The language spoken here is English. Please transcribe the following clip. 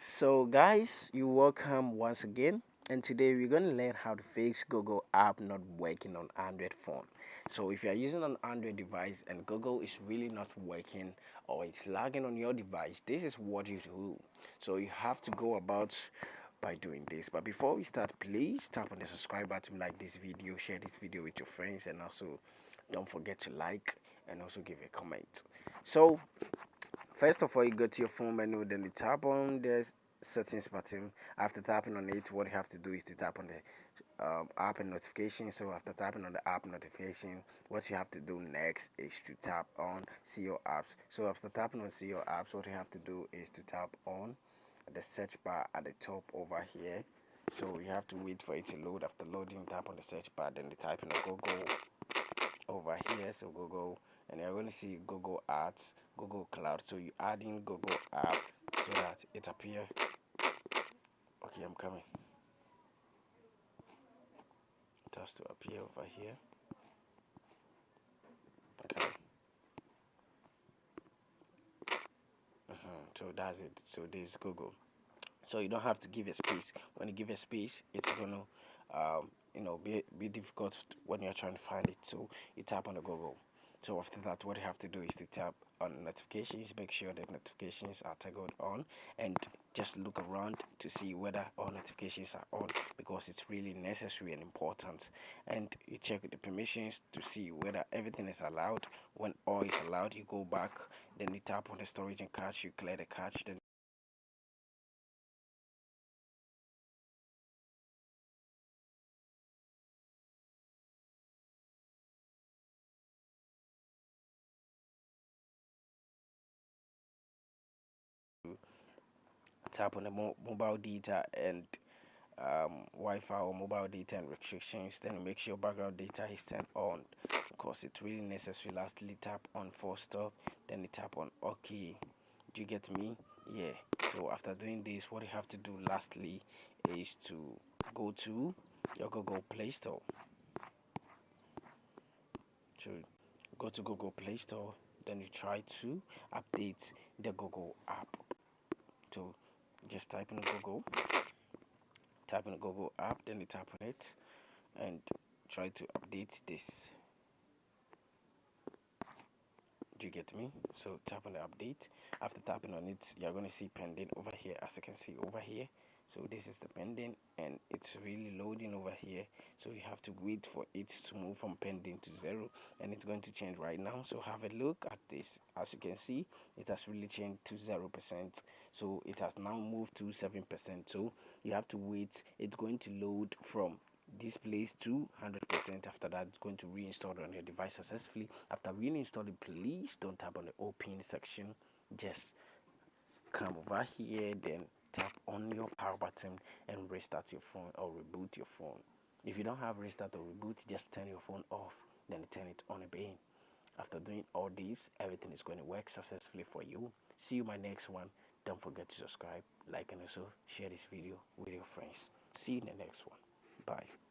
So guys, you welcome once again, and today we're going to learn how to fix Google app not working on Android phone. So if you are using an Android device and Google is really not working or it's lagging on your device, this is what you do. So you have to go about by doing this. But before we start, please tap on the subscribe button, like this video, share this video with your friends, and also don't forget to like and also give a comment. So first of all, you go to your phone menu, then you tap on the settings button. After tapping on it, what you have to do is to tap on the app and notification. So after tapping on the app notification, what you have to do next is to tap on see your apps. So after tapping on see your apps, what you have to do is to tap on the search bar at the top over here. So you have to wait for it to load. After loading, tap on the search bar, then you type in the Google over here. So Google, and you're going to see Google Ads, Google Cloud. So you add in Google app so that it appear. Okay, I'm coming. It has to appear over here. Okay. So that's it. So this is Google. So you don't have to give a space. When you give a space, it's gonna be difficult when you're trying to find it. So you tap on the Google. So after that, what you have to do is to tap on notifications. Make sure that notifications are toggled on, and just look around to see whether all notifications are on, because it's really necessary and important. And you check the permissions to see whether everything is allowed. When all is allowed, you go back, then you tap on the storage and cache. You clear the cache, then tap on the mobile data and Wi-Fi or mobile data and restrictions. Then make sure background data is turned on, because it's really necessary. Lastly, tap on force stop, then you tap on OK. Do you get me? Yeah. So after doing this, what you have to do lastly is to go to your Google Play Store. So go to Google Play Store, then you try to update the Google app. So just type in Google, tap in Google app, then you tap on it and try to update this. Do you get me? So tap on the update. After tapping on it, you're going to see pending over here, as you can see over here. So this is the pending, and it's really loading over here. So you have to wait for it to move from pending to 0, and it's going to change right now. So have a look at this. As you can see, it has really changed to 0%. So it has now moved to 7%. So you have to wait. It's going to load from this place to 100%. After that, it's going to reinstall on your device successfully. After reinstalling, please don't tap on the open section. Just come over here, then tap on your power button and restart your phone or reboot your phone. If you don't have restart or reboot, just turn your phone off, then turn it on again. After doing all this, everything is going to work successfully for you. See you in my next one. Don't forget to subscribe, like, and also share this video with your friends. See you in the next one. Bye.